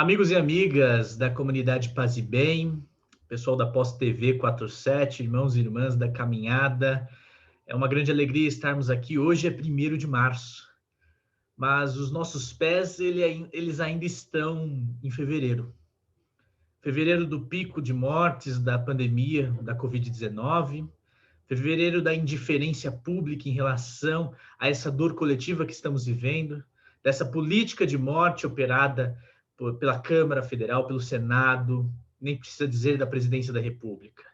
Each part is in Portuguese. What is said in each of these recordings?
Amigos e amigas da comunidade Paz e Bem, pessoal da Pós TV 47, irmãos e irmãs da caminhada, é uma grande alegria estarmos aqui. Hoje é 1º de março, mas os nossos pés eles ainda estão em fevereiro. Fevereiro do pico de mortes da pandemia da Covid-19, fevereiro da indiferença pública em relação a essa dor coletiva que estamos vivendo, dessa política de morte operada pela Câmara Federal, pelo Senado, nem precisa dizer da Presidência da República.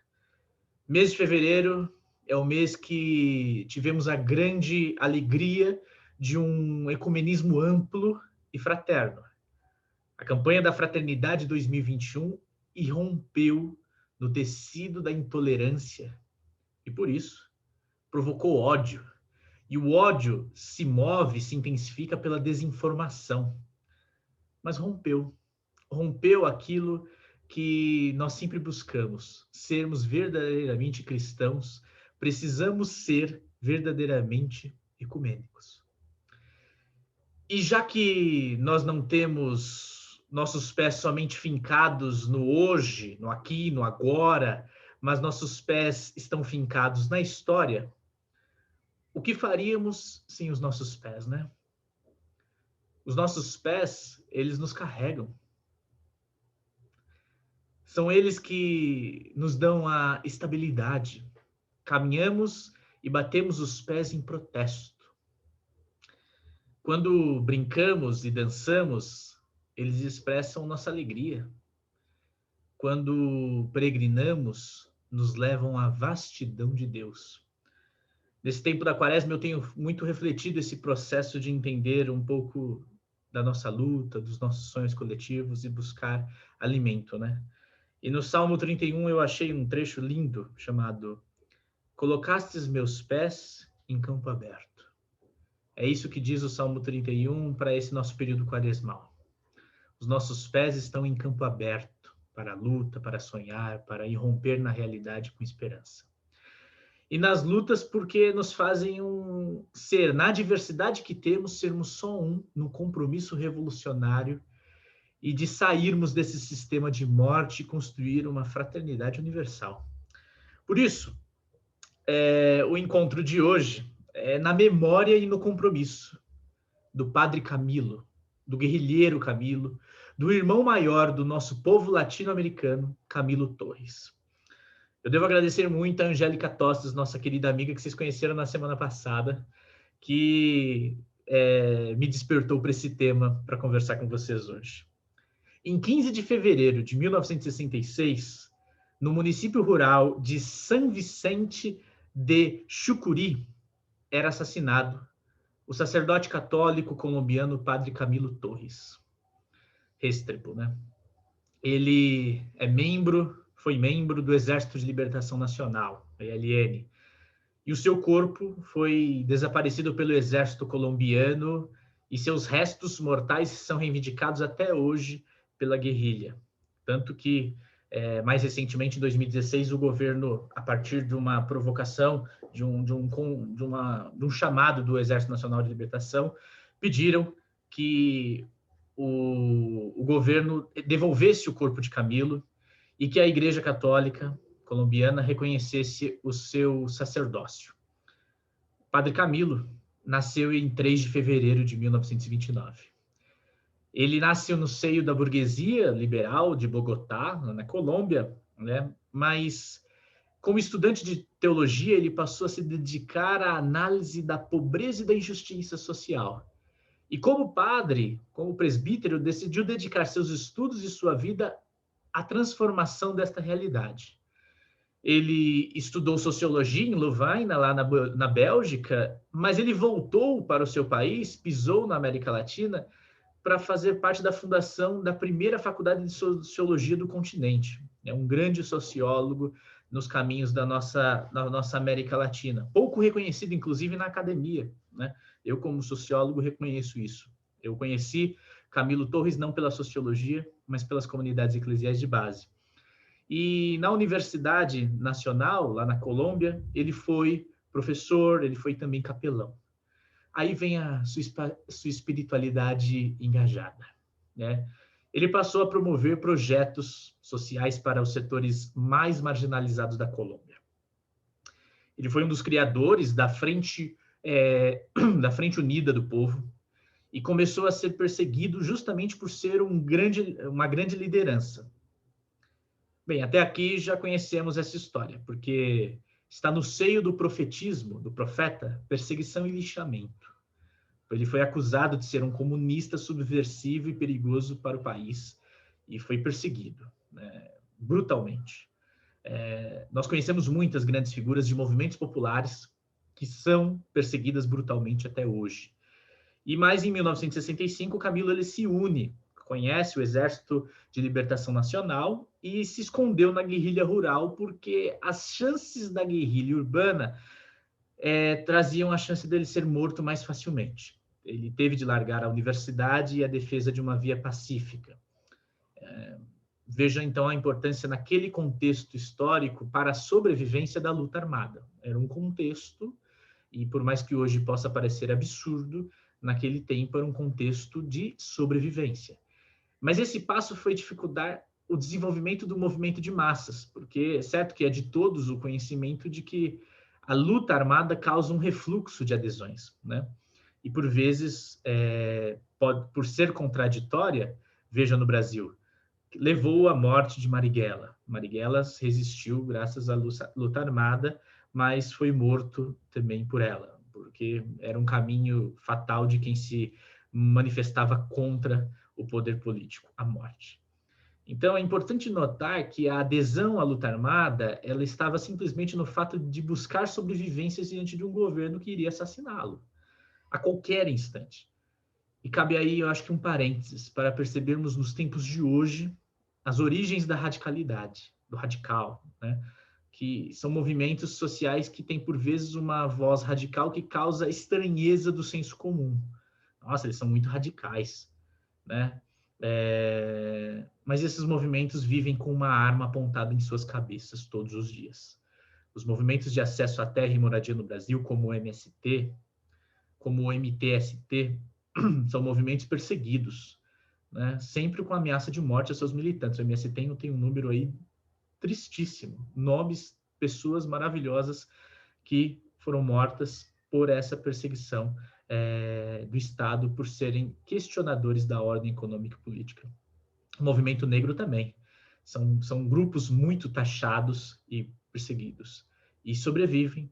Mês de fevereiro é o mês que tivemos a grande alegria de um ecumenismo amplo e fraterno. A campanha da Fraternidade 2021 irrompeu no tecido da intolerância e, por isso, provocou ódio. E o ódio se move, se intensifica pela desinformação. Mas rompeu aquilo que nós sempre buscamos, sermos verdadeiramente cristãos, precisamos ser verdadeiramente ecumênicos. E já que nós não temos nossos pés somente fincados no hoje, no aqui, no agora, mas nossos pés estão fincados na história, o que faríamos sem os nossos pés, né? Os nossos pés, eles nos carregam. São eles que nos dão a estabilidade. Caminhamos e batemos os pés em protesto. Quando brincamos e dançamos, eles expressam nossa alegria. Quando peregrinamos, nos levam à vastidão de Deus. Nesse tempo da Quaresma, eu tenho muito refletido esse processo de entender um pouco da nossa luta, dos nossos sonhos coletivos e buscar alimento, né? E no Salmo 31 eu achei um trecho lindo chamado "Colocastes meus pés em campo aberto". É isso que diz o Salmo 31 para esse nosso período quaresmal. Os nossos pés estão em campo aberto para a luta, para sonhar, para irromper na realidade com esperança. E nas lutas porque nos fazem ser, na diversidade que temos, sermos só um, no compromisso revolucionário e de sairmos desse sistema de morte e construir uma fraternidade universal. Por isso, o encontro de hoje é na memória e no compromisso do Padre Camilo, do guerrilheiro Camilo, do irmão maior do nosso povo latino-americano, Camilo Torres. Eu devo agradecer muito a Angélica Tostes, nossa querida amiga, que vocês conheceram na semana passada, que me despertou para esse tema para conversar com vocês hoje. Em 15 de fevereiro de 1966, no município rural de São Vicente de Chucuri, era assassinado o sacerdote católico colombiano Padre Camilo Torres Restrepo, né? Ele foi membro do Exército de Libertação Nacional, ELN, e o seu corpo foi desaparecido pelo exército colombiano e seus restos mortais são reivindicados até hoje pela guerrilha. Tanto que, mais recentemente, em 2016, o governo, a partir de uma provocação, de um chamado do Exército Nacional de Libertação, pediram que o governo devolvesse o corpo de Camilo e que a Igreja Católica colombiana reconhecesse o seu sacerdócio. Padre Camilo nasceu em 3 de fevereiro de 1929. Ele nasceu no seio da burguesia liberal de Bogotá, na Colômbia, né? Mas, como estudante de teologia, ele passou a se dedicar à análise da pobreza e da injustiça social. E como padre, como presbítero, decidiu dedicar seus estudos e sua vida à transformação desta realidade. Ele estudou sociologia em Louvain, lá na Bélgica, mas ele voltou para o seu país, pisou na América Latina, para fazer parte da fundação da primeira faculdade de sociologia do continente. É um grande sociólogo nos caminhos da nossa América Latina. Pouco reconhecido, inclusive, na academia, né? Eu, como sociólogo, reconheço isso. Eu conheci Camilo Torres não pela sociologia, mas pelas comunidades eclesiais de base. E na Universidade Nacional, lá na Colômbia, ele foi professor, ele foi também capelão. Aí vem a sua espiritualidade engajada, né? ele passou a promover projetos sociais para os setores mais marginalizados da Colômbia. Ele foi um dos criadores da Frente Unida do Povo e começou a ser perseguido justamente por ser uma grande liderança. Bem, até aqui já conhecemos essa história, porque está no seio do profetismo, do profeta, perseguição e lixamento. Ele foi acusado de ser um comunista subversivo e perigoso para o país e foi perseguido, né, brutalmente. Nós conhecemos muitas grandes figuras de movimentos populares que são perseguidas brutalmente até hoje. E mais em 1965, Camilo ele se une, conhece o Exército de Libertação Nacional e se escondeu na guerrilha rural porque as chances da guerrilha urbana traziam a chance dele ser morto mais facilmente. Ele teve de largar a universidade e a defesa de uma via pacífica. Veja, então, a importância naquele contexto histórico para a sobrevivência da luta armada. Era um contexto, e por mais que hoje possa parecer absurdo, naquele tempo era um contexto de sobrevivência. Mas esse passo foi dificultar o desenvolvimento do movimento de massas, porque é certo que é de todos o conhecimento de que a luta armada causa um refluxo de adesões, né? E por vezes, por ser contraditória, veja no Brasil, levou à morte de Marighella. Marighella resistiu graças à luta armada, mas foi morto também por ela, porque era um caminho fatal de quem se manifestava contra o poder político, a morte. Então, é importante notar que a adesão à luta armada, ela estava simplesmente no fato de buscar sobrevivências diante de um governo que iria assassiná-lo a qualquer instante. E cabe aí, eu acho que um parênteses, para percebermos nos tempos de hoje as origens da radicalidade, do radical, né? Que são movimentos sociais que têm, por vezes, uma voz radical que causa estranheza do senso comum. Nossa, eles são muito radicais, né? Mas esses movimentos vivem com uma arma apontada em suas cabeças todos os dias. Os movimentos de acesso à terra e moradia no Brasil, como o MST, como o MTST, são movimentos perseguidos, né? Sempre com ameaça de morte a seus militantes. O MST tem um número aí tristíssimo, nomes, pessoas maravilhosas que foram mortas por essa perseguição do Estado, por serem questionadores da ordem econômica e política. O movimento negro também. São grupos muito taxados e perseguidos. E sobrevivem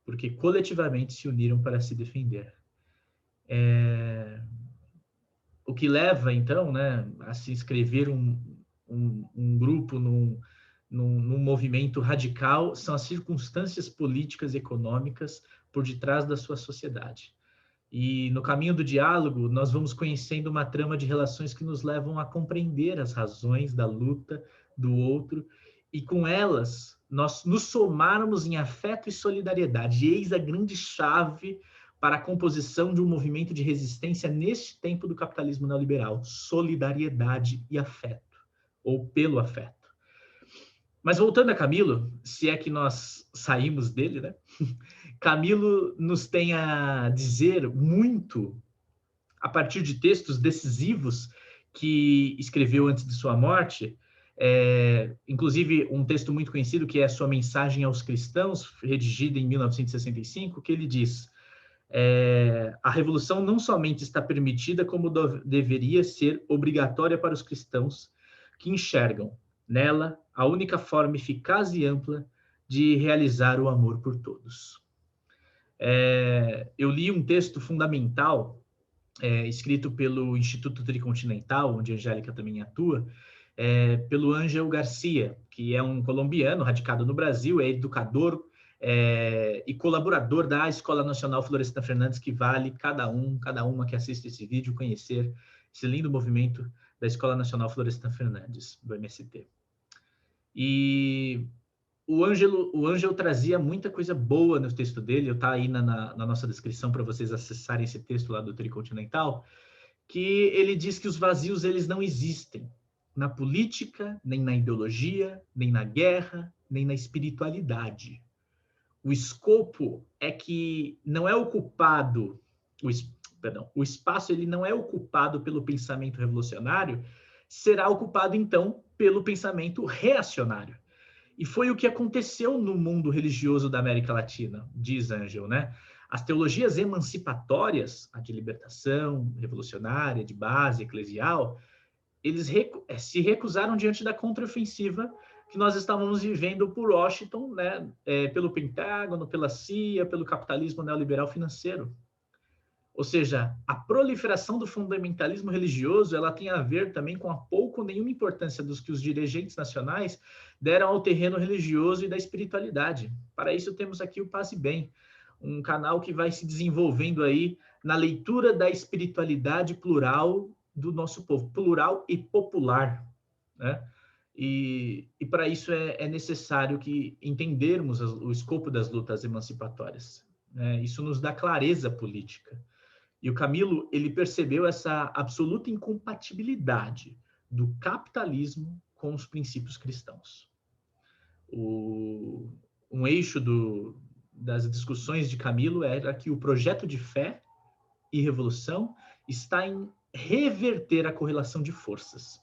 porque coletivamente se uniram para se defender. O que leva, então, né, a se inscrever um grupo num movimento radical são as circunstâncias políticas e econômicas por detrás da sua sociedade. E no caminho do diálogo, nós vamos conhecendo uma trama de relações que nos levam a compreender as razões da luta do outro e com elas nós nos somarmos em afeto e solidariedade. E eis a grande chave para a composição de um movimento de resistência neste tempo do capitalismo neoliberal: solidariedade e afeto, ou pelo afeto. Mas voltando a Camilo, se é que nós saímos dele, né? Camilo nos tem a dizer muito a partir de textos decisivos que escreveu antes de sua morte, inclusive um texto muito conhecido que é a sua Mensagem aos Cristãos, redigida em 1965, que ele diz: a revolução não somente está permitida, como deveria ser obrigatória para os cristãos que enxergam nela a única forma eficaz e ampla de realizar o amor por todos. Eu li um texto fundamental escrito pelo Instituto Tricontinental, onde a Angélica também atua, pelo Ángel Garcia, que é um colombiano radicado no Brasil, é educador e colaborador da Escola Nacional Florestan Fernandes, que vale cada uma que assiste esse vídeo conhecer esse lindo movimento da Escola Nacional Florestan Fernandes, do MST. E o Ângelo trazia muita coisa boa no texto dele, está aí na nossa descrição para vocês acessarem esse texto lá do Tricontinental, que ele diz que os vazios eles não existem na política, nem na ideologia, nem na guerra, nem na espiritualidade. O escopo é que não é ocupado, o espaço ele não é ocupado pelo pensamento revolucionário será ocupado, então, pelo pensamento reacionário. E foi o que aconteceu no mundo religioso da América Latina, diz Angel, né? As teologias emancipatórias, a de libertação, revolucionária, de base, eclesial, eles se recusaram diante da contraofensiva que nós estávamos vivendo por Washington, né? Pelo Pentágono, pela CIA, pelo capitalismo neoliberal financeiro. Ou seja, a proliferação do fundamentalismo religioso, ela tem a ver também com a pouco ou nenhuma importância dos que os dirigentes nacionais deram ao terreno religioso e da espiritualidade. Para isso temos aqui o Paz e Bem, um canal que vai se desenvolvendo aí na leitura da espiritualidade plural do nosso povo, plural e popular, né? E para isso é necessário que entendermos o escopo das lutas emancipatórias, né? Isso nos dá clareza política. E o Camilo, ele percebeu essa absoluta incompatibilidade do capitalismo com os princípios cristãos. Um eixo das discussões de Camilo era que o projeto de fé e revolução está em reverter a correlação de forças.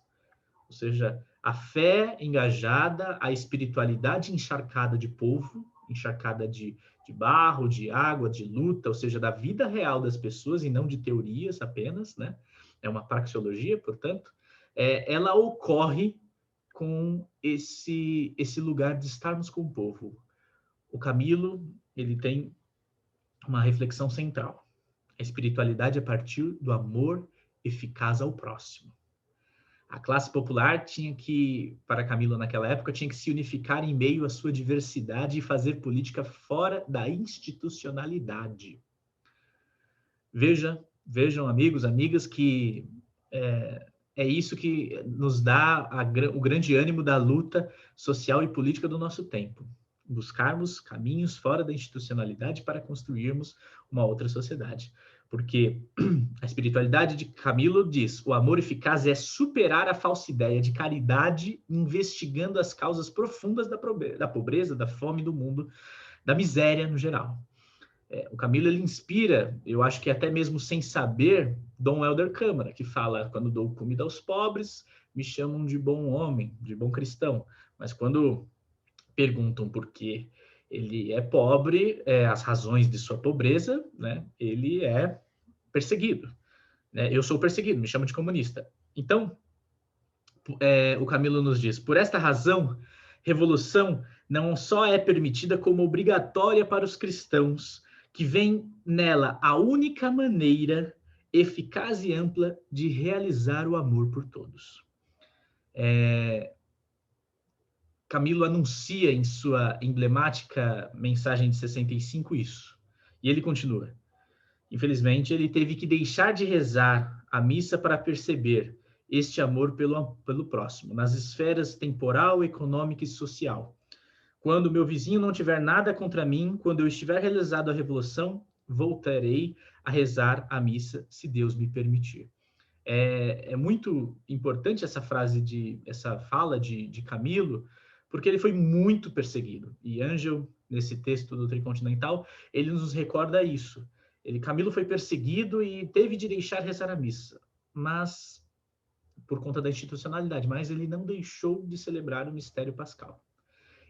Ou seja, a fé engajada, a espiritualidade encharcada de povo, encharcada de barro, de água, de luta, ou seja, da vida real das pessoas e não de teorias apenas, né? É uma praxeologia, portanto, ela ocorre com esse lugar de estarmos com o povo. O Camilo, ele tem uma reflexão central. A espiritualidade a partir do amor eficaz ao próximo. A classe popular para Camilo naquela época, tinha que se unificar em meio à sua diversidade e fazer política fora da institucionalidade. Vejam, amigos, amigas, que é isso que nos dá o grande ânimo da luta social e política do nosso tempo. Buscarmos caminhos fora da institucionalidade para construirmos uma outra sociedade. Porque a espiritualidade de Camilo diz: o amor eficaz é superar a falsa ideia de caridade, investigando as causas profundas da pobreza, da fome do mundo, da miséria no geral. O Camilo, ele inspira, eu acho que até mesmo sem saber, Dom Helder Câmara, que fala: quando dou comida aos pobres, me chamam de bom homem, de bom cristão. Mas quando perguntam por que ele é pobre, as razões de sua pobreza, né? Ele é perseguido, né? Eu sou perseguido, me chamam de comunista. Então, o Camilo nos diz: por esta razão, revolução não só é permitida, como obrigatória para os cristãos, que veem nela a única maneira eficaz e ampla de realizar o amor por todos. Camilo anuncia em sua emblemática mensagem de 65 isso. E ele continua: infelizmente, ele teve que deixar de rezar a missa para perceber este amor pelo próximo, nas esferas temporal, econômica e social. Quando meu vizinho não tiver nada contra mim, quando eu estiver realizado a revolução, voltarei a rezar a missa, se Deus me permitir. É muito importante essa fala de Camilo, porque ele foi muito perseguido. E Angel, nesse texto do Tricontinental, ele nos recorda isso. Camilo foi perseguido e teve de deixar rezar a missa, mas por conta da institucionalidade, mas ele não deixou de celebrar o mistério pascal.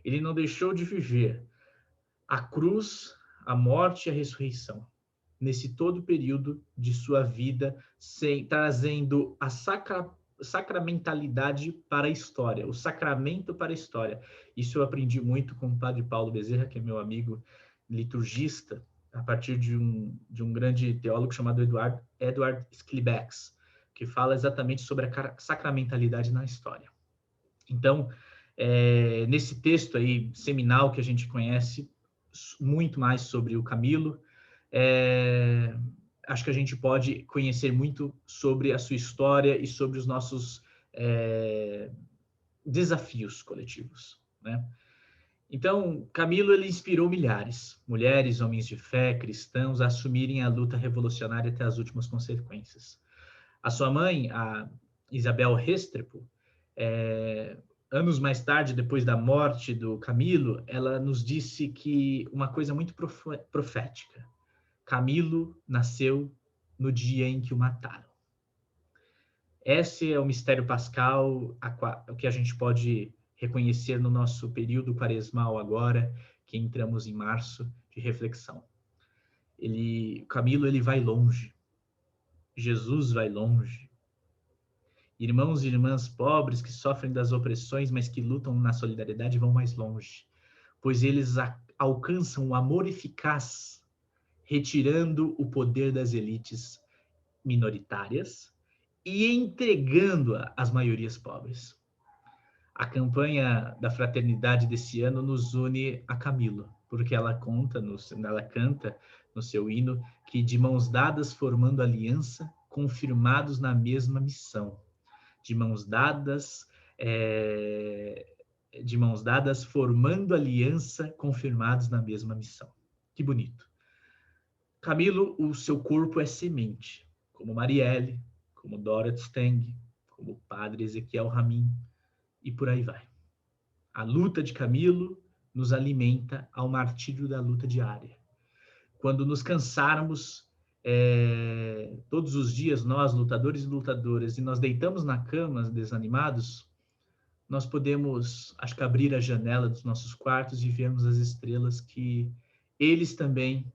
Ele não deixou de viver a cruz, a morte e a ressurreição nesse todo período de sua vida, trazendo a sacramentalidade para a história, o sacramento para a história. Isso eu aprendi muito com o padre Paulo Bezerra, que é meu amigo liturgista, a partir de um grande teólogo chamado Edward Schlebeck, que fala exatamente sobre a sacramentalidade na história. Então, nesse texto aí, seminal, que a gente conhece muito mais sobre o Camilo, acho que a gente pode conhecer muito sobre a sua história e sobre os nossos desafios coletivos, né? Então, Camilo, ele inspirou milhares, mulheres, homens de fé, cristãos, a assumirem a luta revolucionária até as últimas consequências. A sua mãe, a Isabel Restrepo, anos mais tarde, depois da morte do Camilo, ela nos disse que uma coisa muito profética: Camilo nasceu no dia em que o mataram. Esse é o mistério pascal, o que a gente pode reconhecer no nosso período quaresmal agora, que entramos em março, de reflexão. Camilo, ele vai longe. Jesus vai longe. Irmãos e irmãs pobres que sofrem das opressões, mas que lutam na solidariedade, vão mais longe, pois eles alcançam o amor eficaz, retirando o poder das elites minoritárias e entregando-a às maiorias pobres. A campanha da fraternidade desse ano nos une a Camilo, porque ela canta no seu hino que de mãos dadas formando aliança, confirmados na mesma missão. De mãos dadas formando aliança, confirmados na mesma missão. Que bonito. Camilo, o seu corpo é semente, como Marielle, como Dorothy Stang, como o padre Ezequiel Ramin, e por aí vai. A luta de Camilo nos alimenta ao martírio da luta diária. Quando nos cansarmos, todos os dias, nós, lutadores e lutadoras, e nós deitamos na cama desanimados, nós podemos, acho que, abrir a janela dos nossos quartos e vermos as estrelas que eles também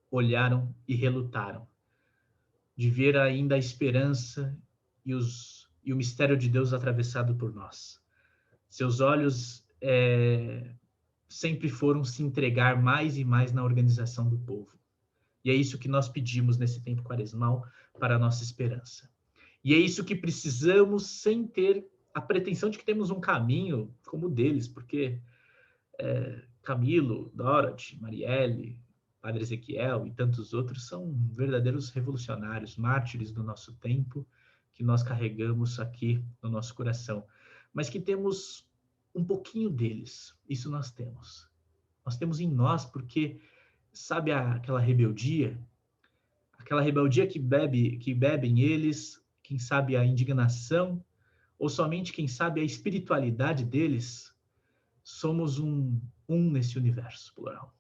olharam e relutaram, de ver ainda a esperança e o mistério de Deus atravessado por nós. Seus olhos sempre foram se entregar mais e mais na organização do povo. E é isso que nós pedimos nesse tempo quaresmal para a nossa esperança. E é isso que precisamos sem ter a pretensão de que temos um caminho como o deles, porque Camilo, Dorothy, Marielle, Padre Ezequiel e tantos outros são verdadeiros revolucionários, mártires do nosso tempo, que nós carregamos aqui no nosso coração, mas que temos um pouquinho deles. Isso nós temos. Nós temos em nós, porque sabe aquela rebeldia que bebem eles, quem sabe a indignação, ou somente, quem sabe, a espiritualidade deles. Somos um nesse universo plural.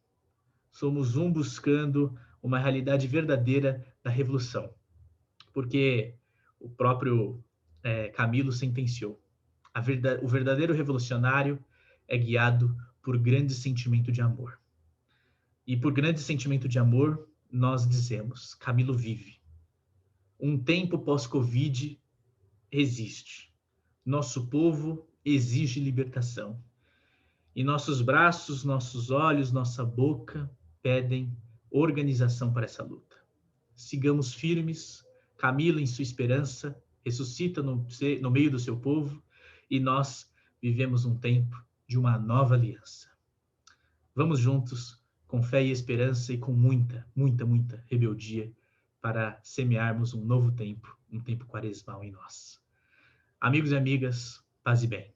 Somos um buscando uma realidade verdadeira da revolução. Porque o próprio Camilo sentenciou: o verdadeiro revolucionário é guiado por grande sentimento de amor. E por grande sentimento de amor, nós dizemos: Camilo vive. Um tempo pós-Covid existe. Nosso povo exige libertação. E nossos braços, nossos olhos, nossa boca pedem organização para essa luta. Sigamos firmes. Camilo, em sua esperança, ressuscita no meio do seu povo, e nós vivemos um tempo de uma nova aliança. Vamos juntos, com fé e esperança e com muita, muita, muita rebeldia, para semearmos um novo tempo, um tempo quaresmal em nós. Amigos e amigas, paz e bem.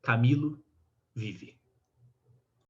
Camilo vive.